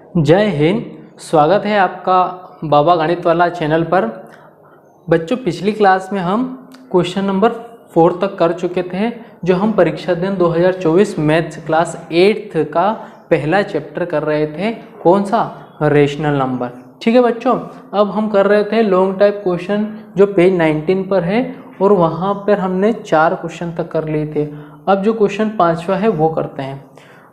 जय हिंद। स्वागत है आपका बाबा गणित वाला चैनल पर। बच्चों, पिछली क्लास में हम क्वेश्चन नंबर 4 तक कर चुके थे, जो हम परीक्षा दिन 2024 मैथ्स क्लास 8 का पहला चैप्टर कर रहे थे। कौन सा? Rational number. ठीक है बच्चों, अब हम कर रहे थे लॉन्ग टाइप क्वेश्चन जो पेज 19 पर है, और वहाँ पर हमने 4 क्वेश्चन तक कर लिए थे। अब जो क्वेश्चन 5वां है वो करते हैं।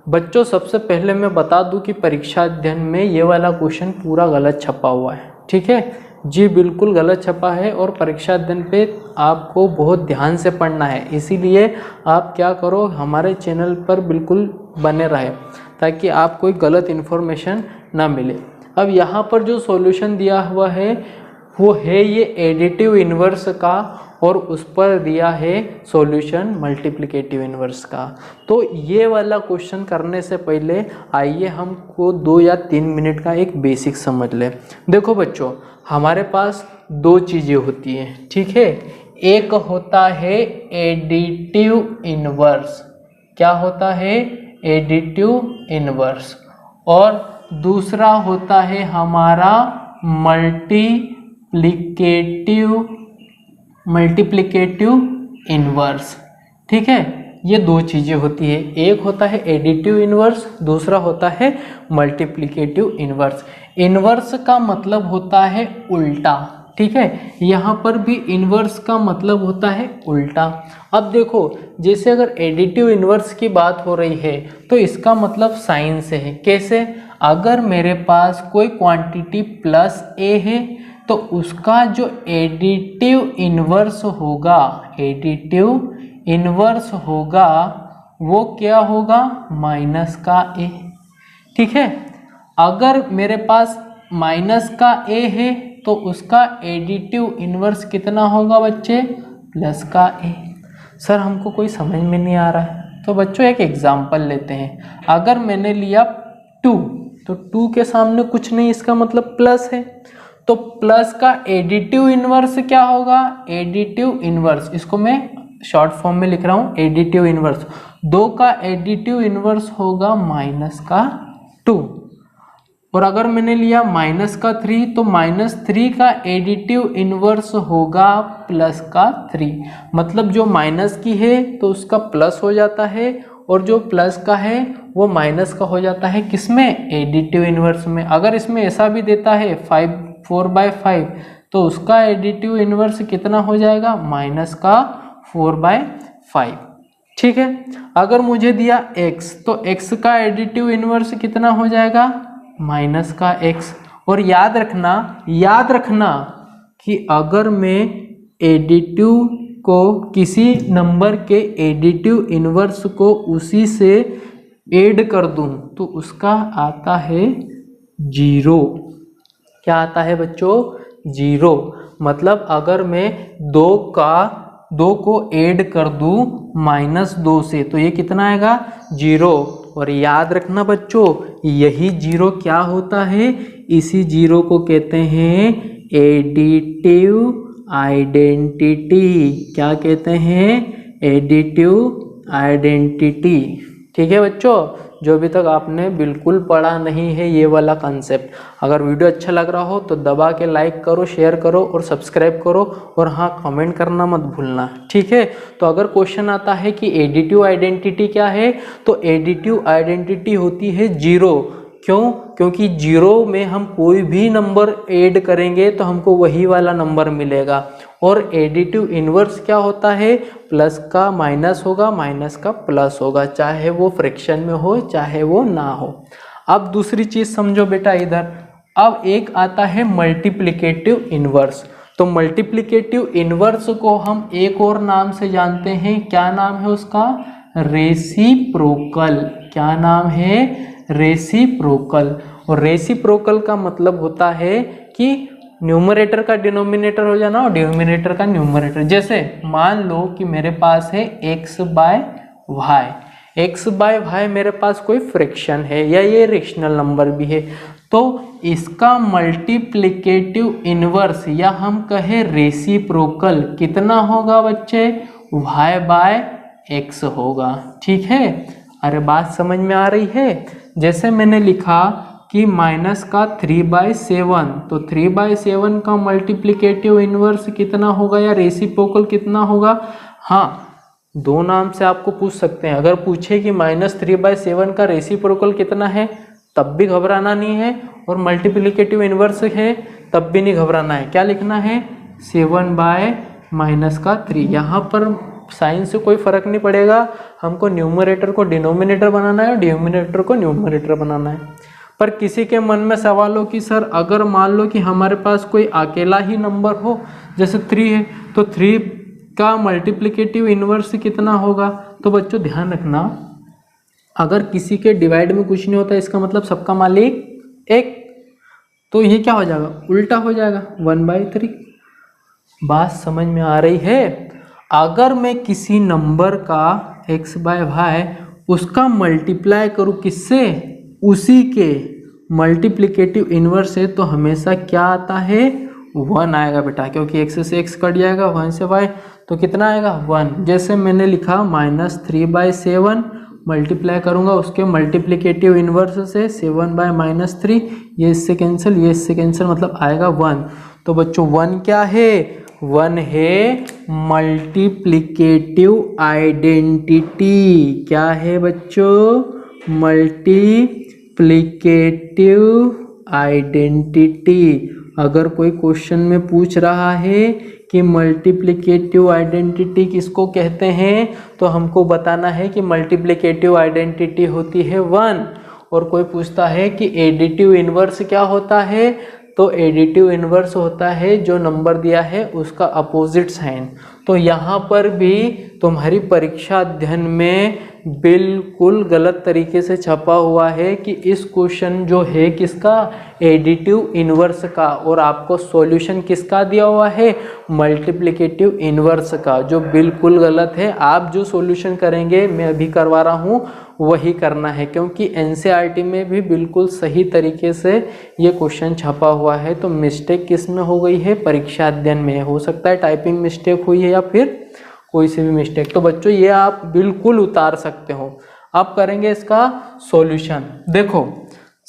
बच्चों, सबसे पहले मैं बता दूं कि परीक्षा अध्ययन में ये वाला क्वेश्चन पूरा गलत छपा हुआ है। ठीक है जी, बिल्कुल गलत छपा है, और परीक्षा अध्ययन पे आपको बहुत ध्यान से पढ़ना है। इसीलिए आप क्या करो, हमारे चैनल पर बिल्कुल बने रहे ताकि आप कोई गलत इन्फॉर्मेशन ना मिले। अब यहाँ पर जो सॉल्यूशन दिया हुआ है वो है ये एडिटिव इन्वर्स का, और उस पर दिया है सॉल्यूशन मल्टीप्लिकेटिव इन्वर्स का। तो ये वाला क्वेश्चन करने से पहले आइए हमको 2 या 3 मिनट का एक बेसिक समझ ले। देखो बच्चों, हमारे पास 2 चीज़ें होती हैं। ठीक है, एक होता है एडिटिव इन्वर्स। क्या होता है? Additive inverse. और दूसरा होता है हमारा मल्टीप्लिकेटिव इन्वर्स। ठीक है, ये 2 चीज़ें होती है। एक होता है एडिटिव इन्वर्स, दूसरा होता है मल्टीप्लिकेटिव इन्वर्स। इन्वर्स का मतलब होता है उल्टा। ठीक है, यहाँ पर भी इन्वर्स का मतलब होता है उल्टा। अब देखो, जैसे अगर एडिटिव इन्वर्स की बात हो रही है तो इसका मतलब साइन से है। कैसे? अगर मेरे पास कोई क्वांटिटी प्लस ए है तो उसका जो एडिटिव इन्वर्स होगा वो क्या होगा? माइनस का ए। ठीक है, अगर मेरे पास माइनस का ए है तो उसका एडिटिव इन्वर्स कितना होगा बच्चे? प्लस का ए। सर, हमको कोई समझ में नहीं आ रहा है। तो बच्चों, एक एग्जांपल लेते हैं। अगर मैंने लिया 2, तो 2 के सामने कुछ नहीं, इसका मतलब प्लस है। तो प्लस का एडिटिव इन्वर्स क्या होगा? एडिटिव इन्वर्स, इसको मैं शॉर्ट फॉर्म में लिख रहा हूं, एडिटिव इन्वर्स। 2 का एडिटिव इन्वर्स होगा माइनस का 2। और अगर मैंने लिया माइनस का 3, तो -3 का एडिटिव इन्वर्स होगा प्लस का 3। मतलब जो माइनस की है तो उसका प्लस हो जाता है, और जो प्लस का है वो माइनस का हो जाता है। किसमें? एडिटिव इन्वर्स में। अगर इसमें ऐसा भी देता है 4/5, तो उसका एडिटिव इन्वर्स कितना हो जाएगा? माइनस का 4/5। ठीक है, अगर मुझे दिया x, तो x का एडिटिव इन्वर्स कितना हो जाएगा? माइनस का x। और याद रखना कि अगर मैं एडिटिव को, किसी नंबर के एडिटिव इन्वर्स को उसी से ऐड कर दूं तो उसका आता है 0। क्या आता है बच्चों? 0। मतलब अगर मैं 2 को ऐड कर दूं -2 से तो ये कितना आएगा? 0। और याद रखना बच्चों, यही 0 क्या होता है? इसी 0 को कहते हैं एडिटिव आइडेंटिटी। क्या कहते हैं? Additive identity. ठीक है बच्चों, जो अभी तक आपने बिल्कुल पढ़ा नहीं है ये वाला कंसेप्ट, अगर वीडियो अच्छा लग रहा हो तो दबा के लाइक करो, शेयर करो और सब्सक्राइब करो, और हाँ, कमेंट करना मत भूलना। ठीक है, तो अगर क्वेश्चन आता है कि एडिटिव आइडेंटिटी क्या है, तो एडिटिव आइडेंटिटी होती है 0। क्यों? क्योंकि 0 में हम कोई भी नंबर ऐड करेंगे तो हमको वही वाला नंबर मिलेगा। और एडिटिव इन्वर्स क्या होता है? प्लस का माइनस होगा, माइनस का प्लस होगा, चाहे वो फ्रैक्शन में हो चाहे वो ना हो। अब दूसरी चीज समझो बेटा इधर। अब एक आता है मल्टीप्लिकेटिव इन्वर्स। तो मल्टीप्लिकेटिव इन्वर्स को हम एक और नाम से जानते हैं। क्या नाम है उसका? रेसिप्रोकल। क्या नाम है? रेसिप्रोकल। और रेसिप्रोकल का मतलब होता है कि न्यूमरेटर का डिनोमिनेटर हो जाना और डिनोमिनेटर का न्यूमरेटर। जैसे मान लो कि मेरे पास है x/y। x/y मेरे पास कोई फ्रैक्शन है या ये रेशनल नंबर भी है, तो इसका मल्टीप्लिकेटिव इन्वर्स या हम कहे रेसिप्रोकल कितना होगा बच्चे? y/x होगा। ठीक है, अरे बात समझ में आ रही है? जैसे मैंने लिखा कि माइनस का 3/7, तो 3/7 का मल्टीप्लिकेटिव इन्वर्स कितना होगा या रेसिप्रोकल कितना होगा। हाँ, दो नाम से आपको पूछ सकते हैं। अगर पूछे कि -3/7 का रेसिप्रोकल कितना है तब भी घबराना नहीं है, और मल्टीप्लिकेटिव इन्वर्स है तब भी नहीं घबराना है। क्या लिखना है, 7/-3। यहाँ पर साइन से कोई फर्क नहीं पड़ेगा, हमको न्यूमरेटर को डिनोमिनेटर बनाना है और डिनोमिनेटर को न्यूमरेटर बनाना है। पर किसी के मन में सवाल हो कि सर अगर मान लो कि हमारे पास कोई अकेला ही नंबर हो, जैसे 3 है, तो 3 का मल्टीप्लिकेटिव इन्वर्स कितना होगा। तो बच्चों ध्यान रखना, अगर किसी के डिवाइड में कुछ नहीं होता इसका मतलब सबका मालिक 1, तो ये क्या हो जाएगा, उल्टा हो जाएगा, 1/3। बात समझ में आ रही है। अगर मैं किसी नंबर का x/y उसका मल्टीप्लाई करूँ किससे, उसी के मल्टीप्लिकेटिव इन्वर्स से, तो हमेशा क्या आता है, 1 आएगा बेटा, क्योंकि x से x कट जाएगा, 1 से y, तो कितना आएगा 1। जैसे मैंने लिखा -3/7 मल्टीप्लाई करूंगा उसके मल्टीप्लिकेटिव इन्वर्स से 7/-3, ये इससे कैंसिल, ये इससे कैंसिल, मतलब आएगा 1। तो बच्चों 1 क्या है, 1 है मल्टीप्लिकेटिव आइडेंटिटी। क्या है बच्चों, मल्टीप्लिकेटिव आइडेंटिटी। अगर कोई क्वेश्चन में पूछ रहा है कि मल्टीप्लिकेटिव आइडेंटिटी किसको कहते हैं, तो हमको बताना है कि मल्टीप्लिकेटिव आइडेंटिटी होती है 1। और कोई पूछता है कि एडिटिव इन्वर्स क्या होता है, तो एडिटिव इन्वर्स होता है जो नंबर दिया है उसका अपोजिट साइन। तो यहाँ पर भी तुम्हारी परीक्षा अध्ययन में बिल्कुल गलत तरीके से छपा हुआ है कि इस क्वेश्चन जो है किसका, एडिटिव इन्वर्स का, और आपको सॉल्यूशन किसका दिया हुआ है, मल्टीप्लिकेटिव इन्वर्स का, जो बिल्कुल गलत है। आप जो सॉल्यूशन करेंगे, मैं अभी करवा रहा हूँ, वही करना है, क्योंकि एनसीईआरटी में भी बिल्कुल सही तरीके से ये क्वेश्चन छपा हुआ है। तो मिस्टेक किस में हो गई है, परीक्षा अध्ययन में। हो सकता है टाइपिंग मिस्टेक हुई है या फिर कोई सी भी मिस्टेक। तो बच्चों ये आप बिल्कुल उतार सकते हो। आप करेंगे इसका सॉल्यूशन। देखो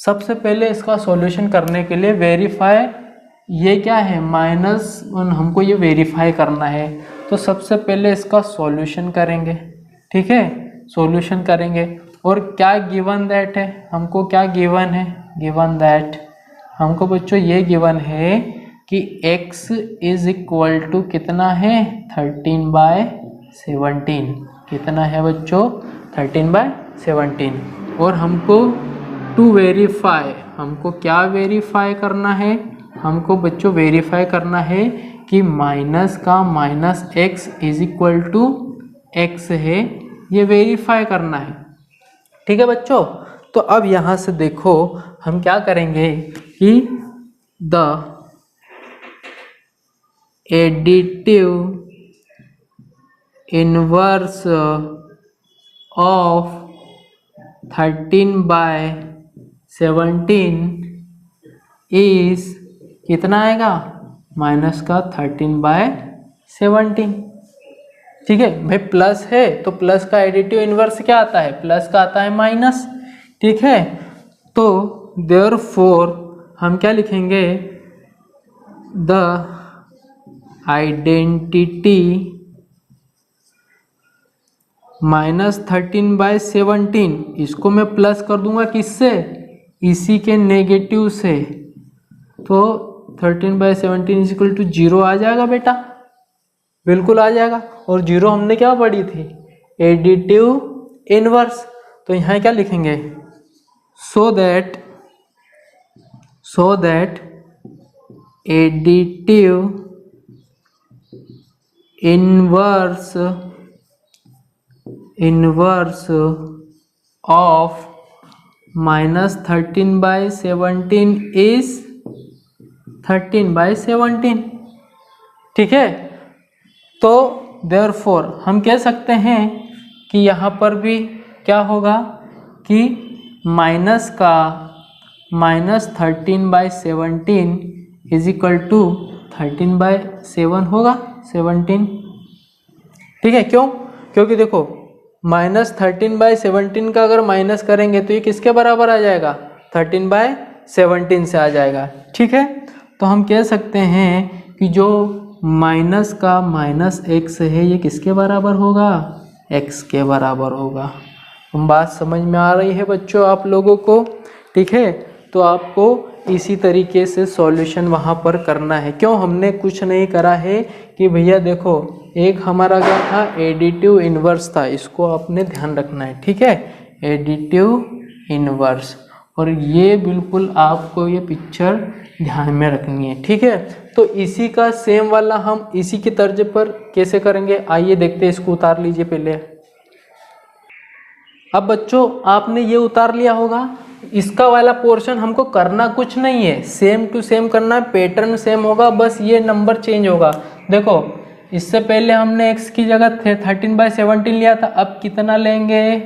सबसे पहले इसका सॉल्यूशन करने के लिए वेरीफाई, ये क्या है -1, हमको ये वेरीफाई करना है। तो सबसे पहले इसका सॉल्यूशन करेंगे, ठीक है, सॉल्यूशन करेंगे। और क्या गिवन दैट है, हमको क्या गिवन है, गिवन दैट हमको बच्चों ये गिवन है कि x इज इक्वल टू कितना है, 13/17। कितना है बच्चों, 13/17। और हमको टू वेरीफाई, हमको क्या वेरीफाई करना है, हमको बच्चों वेरीफाई करना है कि माइनस का -x is equal to x है, ये वेरीफाई करना है, ठीक है बच्चों। तो अब यहाँ से देखो हम क्या करेंगे कि the additive inverse of 13/17 is कितना आएगा, माइनस का 13/17। ठीक है भाई, प्लस है तो प्लस का एडिटिव इन्वर्स क्या आता है, प्लस का आता है माइनस, ठीक है। तो देयरफॉर हम क्या लिखेंगे, द आइडेंटिटी -13/17, इसको मैं प्लस कर दूंगा किससे, इसी के नेगेटिव से, तो 13/17 इज इक्वल टू 0 आ जाएगा बेटा, बिल्कुल आ जाएगा। और 0 हमने क्या पढ़ी थी, एडिटिव इनवर्स। तो यहाँ क्या लिखेंगे, so that additive inverse of -13/17 is 13/17, ठीक है। तो देयरफॉर हम कह सकते हैं कि यहाँ पर भी क्या होगा कि माइनस का -13/17 इज इक्वल टू 13/7 होगा, 17, ठीक है। क्यों, क्योंकि देखो -13/17 का अगर माइनस करेंगे तो ये किसके बराबर आ जाएगा, 13/7 17 से आ जाएगा। ठीक है, तो हम कह सकते हैं कि जो माइनस का माइनस एक्स है ये किसके बराबर होगा, एक्स के बराबर होगा। बात समझ में आ रही है बच्चों आप लोगों को? ठीक है, तो आपको इसी तरीके से सॉल्यूशन वहाँ पर करना है। क्यों हमने कुछ नहीं करा है कि भैया देखो एक हमारा क्या था, एडिटिव इन्वर्स था, इसको आपने ध्यान रखना है। ठीक है, एडिटिव इन्वर्स, और ये बिल्कुल आपको ये पिक्चर ध्यान में रखनी है। ठीक है, तो इसी का सेम वाला हम इसी की तर्ज पर कैसे करेंगे, आइए देखते हैं। इसको उतार लीजिए पहले। अब बच्चों आपने ये उतार लिया होगा, इसका वाला पोर्शन हमको करना कुछ नहीं है, सेम टू सेम करना है, पैटर्न सेम होगा, बस ये नंबर चेंज होगा। देखो इससे पहले हमने x की जगह 13/17 लिया था, अब कितना लेंगे,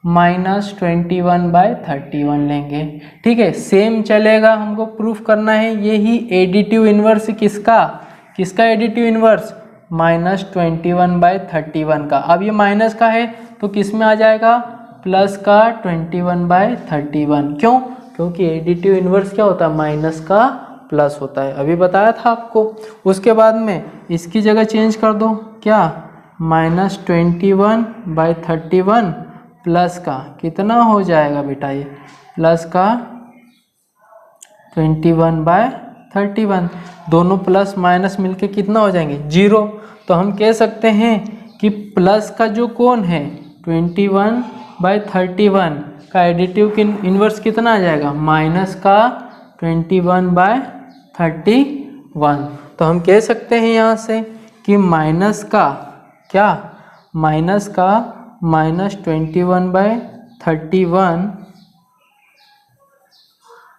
-21/31 लेंगे। ठीक है, सेम चलेगा, हमको प्रूफ करना है। यही एडिटिव इन्वर्स किसका एडिटिव इन्वर्स, -21/31 का। अब ये माइनस का है तो किस में आ जाएगा, प्लस का 21/31। क्यों, क्योंकि एडिटिव इन्वर्स क्या होता है, माइनस का प्लस होता है, अभी बताया था आपको। उसके बाद में इसकी जगह चेंज कर दो, क्या, -21/31 प्लस का कितना हो जाएगा बेटा, ये प्लस का 21/31, दोनों प्लस माइनस मिलके कितना हो जाएंगे, 0। तो हम कह सकते हैं कि प्लस का जो कौन है 21/31 का एडिटिव इन्वर्स कितना आ जाएगा, माइनस का 21/31। तो हम कह सकते हैं यहाँ से कि माइनस का क्या, माइनस का -21/31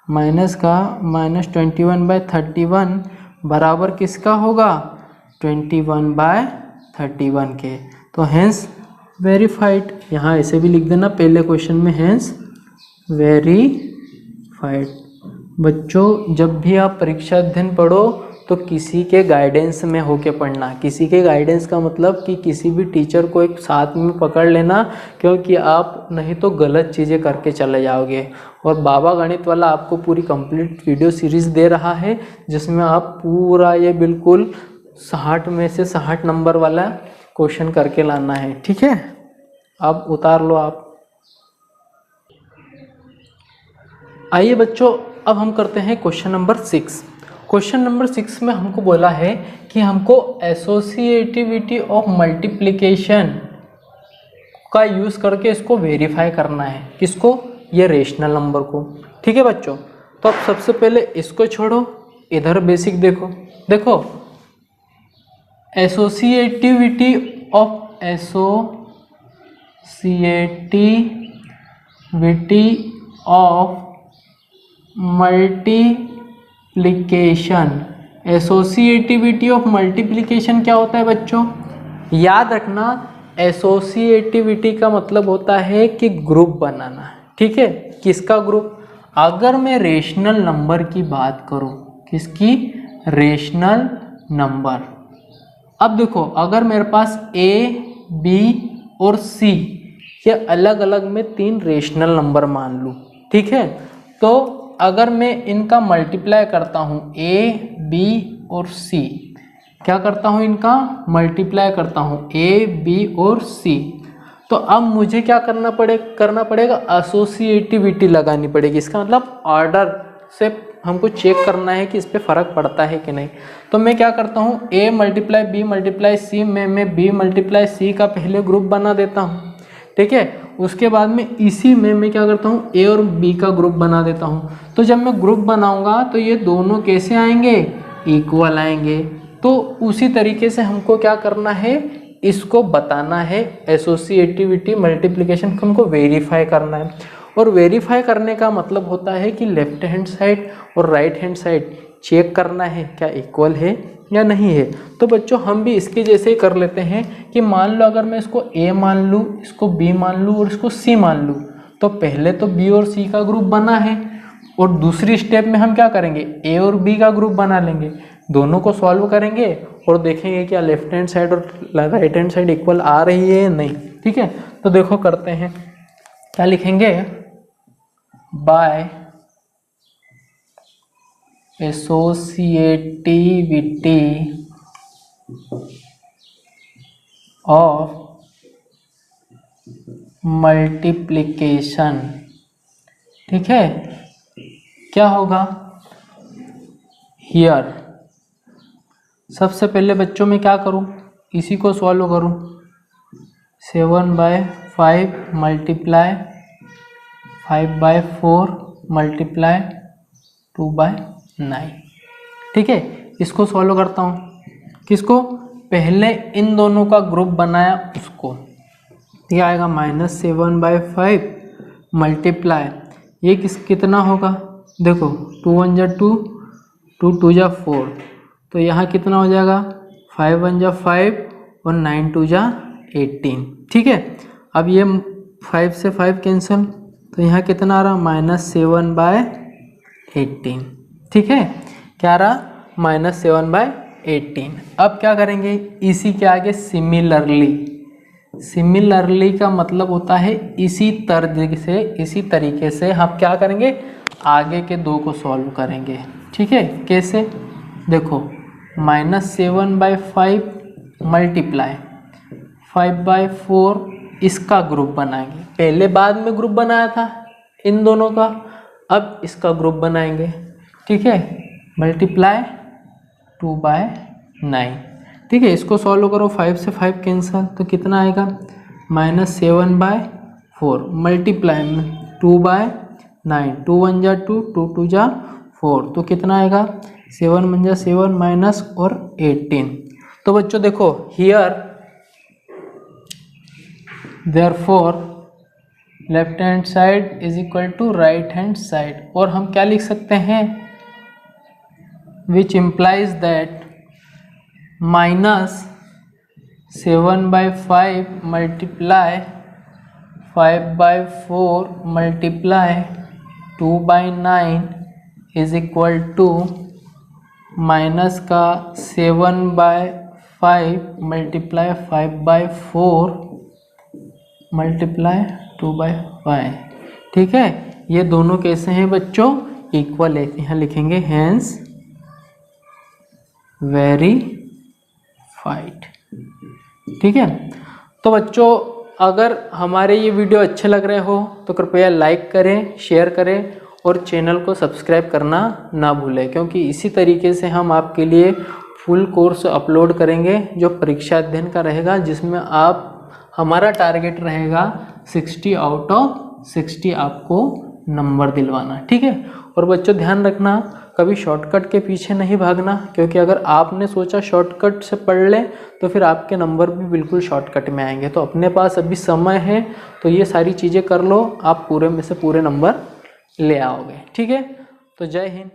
माइनस का -21/31 बराबर किसका होगा, 21/31 के। तो हेंस वेरीफाइड, यहाँ ऐसे भी लिख देना पहले क्वेश्चन में, हेंस वेरीफाइड। बच्चों जब भी आप परीक्षा अध्ययन पढ़ो तो किसी के गाइडेंस में होके पढ़ना। किसी के गाइडेंस का मतलब कि किसी भी टीचर को एक साथ में पकड़ लेना, क्योंकि आप नहीं तो गलत चीज़ें करके चले जाओगे। और बाबा गणित वाला आपको पूरी कंप्लीट वीडियो सीरीज़ दे रहा है, जिसमें आप पूरा ये बिल्कुल 60 में से 60 नंबर वाला क्वेश्चन करके लाना है। ठीक है, अब उतार लो आप। आइए बच्चों, अब हम करते हैं क्वेश्चन नंबर 6। क्वेश्चन नंबर 6 में हमको बोला है कि हमको एसोसिएटिविटी ऑफ मल्टीप्लिकेशन का यूज़ करके इसको वेरीफाई करना है। किसको, ये रेशनल नंबर को। ठीक है बच्चों, तो अब सबसे पहले इसको छोड़ो, इधर बेसिक देखो। Associativity of multiplication. Associativity of multiplication क्या होता है बच्चों, याद रखना, एसोसिएटिविटी का मतलब होता है कि ग्रुप बनाना। ठीक है, किसका ग्रुप, अगर मैं रेशनल नंबर की बात करूं, किसकी, रेशनल नंबर। अब देखो अगर मेरे पास A, B और C ये अलग अलग में 3 रेशनल नंबर मान लूँ। ठीक है, तो अगर मैं इनका मल्टीप्लाई करता हूँ A, B और C, क्या करता हूँ, इनका मल्टीप्लाई करता हूँ A, B और C, तो अब मुझे क्या करना पड़ेगा, एसोसिएटिविटी लगानी पड़ेगी। इसका मतलब ऑर्डर से हमको चेक करना है कि इस पे फ़र्क पड़ता है कि नहीं। तो मैं क्या करता हूँ, A × B × C में मैं B × C का पहले ग्रुप बना देता हूँ। ठीक है, उसके बाद में इसी में मैं क्या करता हूँ, A और B का ग्रुप बना देता हूँ। तो जब मैं ग्रुप बनाऊँगा तो ये दोनों कैसे आएंगे, इक्वल आएंगे। तो उसी तरीके से हमको क्या करना है, इसको बताना है, एसोसिएटिविटी मल्टीप्लिकेशन को हमको वेरीफाई करना है। और वेरीफाई करने का मतलब होता है कि लेफ्ट हैंड साइड और राइट हैंड साइड चेक करना है क्या इक्वल है या नहीं है। तो बच्चों हम भी इसके जैसे ही कर लेते हैं कि मान लो अगर मैं इसको A मान लूँ, इसको B मान लूँ और इसको C मान लूँ, तो पहले तो B और C का ग्रुप बना है, और दूसरी स्टेप में हम क्या करेंगे, A और B का ग्रुप बना लेंगे, दोनों को सॉल्व करेंगे और देखेंगे क्या लेफ्ट हैंड साइड और राइट हैंड साइड इक्वल आ रही है या नहीं। ठीक है, तो देखो करते हैं, क्या लिखेंगे, बाय एसोसिएटिविटी ऑफ मल्टीप्लिकेशन। ठीक है, क्या होगा हियर। सबसे पहले बच्चों में क्या करूं, इसी को सॉल्व करूं। 7/5 मल्टीप्लाई 5/4 मल्टीप्लाई 2/9। ठीक है, इसको सॉल्व करता हूँ। किसको, पहले इन दोनों का ग्रुप बनाया उसको। ये आएगा -7/5 मल्टीप्लाई, ये कितना होगा, देखो 2 1 जा 2, 2 2 जा 4, तो यहाँ कितना हो जाएगा 5 1 जा 5 और 9 2 जा 18। ठीक है, अब ये 5 से 5 कैंसिल, तो यहाँ कितना आ रहा -7/18। ठीक है, क्या रहा -7/18। अब क्या करेंगे, इसी के आगे सिमिलरली। सिमिलरली का मतलब होता है इसी तरीके से हम क्या करेंगे, आगे के दो को सॉल्व करेंगे। ठीक है, कैसे, देखो -7/5 मल्टीप्लाई 5/4, इसका ग्रुप बनाएंगे। पहले बाद में ग्रुप बनाया था इन दोनों का, अब इसका ग्रुप बनाएंगे। ठीक है, मल्टीप्लाई 2/9। ठीक है, इसको सॉल्व करो, 5 से 5 कैंसिल, तो कितना आएगा -7/4 मल्टीप्लाई में 2/9, 2 1 जा 2, 2 2 जा 4, तो कितना आएगा 7 1 जा 7 माइनस और 18। तो बच्चों देखो here therefore left hand side is equal to right hand side, और हम क्या लिख सकते हैं, which implies that -7/5 multiply 5/4 multiply 2/9 is equal to minus का 7/5 मल्टीप्लाई 5/4 मल्टीप्लाई 2/5। ठीक है, ये दोनों कैसे हैं बच्चों, इक्वल है। यहाँ लिखेंगे हेंस वेरीफाइड। ठीक है, तो बच्चों अगर हमारे ये वीडियो अच्छे लग रहे हो तो कृपया लाइक करें, शेयर करें और चैनल को सब्सक्राइब करना ना भूलें, क्योंकि इसी तरीके से हम आपके लिए फुल कोर्स अपलोड करेंगे जो परीक्षा अध्ययन का रहेगा, जिसमें आप हमारा टारगेट रहेगा 60 आउट ऑफ 60 आपको नंबर दिलवाना। ठीक है, और बच्चों ध्यान रखना, कभी शॉर्टकट के पीछे नहीं भागना, क्योंकि अगर आपने सोचा शॉर्टकट से पढ़ लें तो फिर आपके नंबर भी बिल्कुल शॉर्टकट में आएंगे। तो अपने पास अभी समय है, तो ये सारी चीज़ें कर लो, आप पूरे में से पूरे नंबर ले आओगे। ठीक है, तो जय हिंद।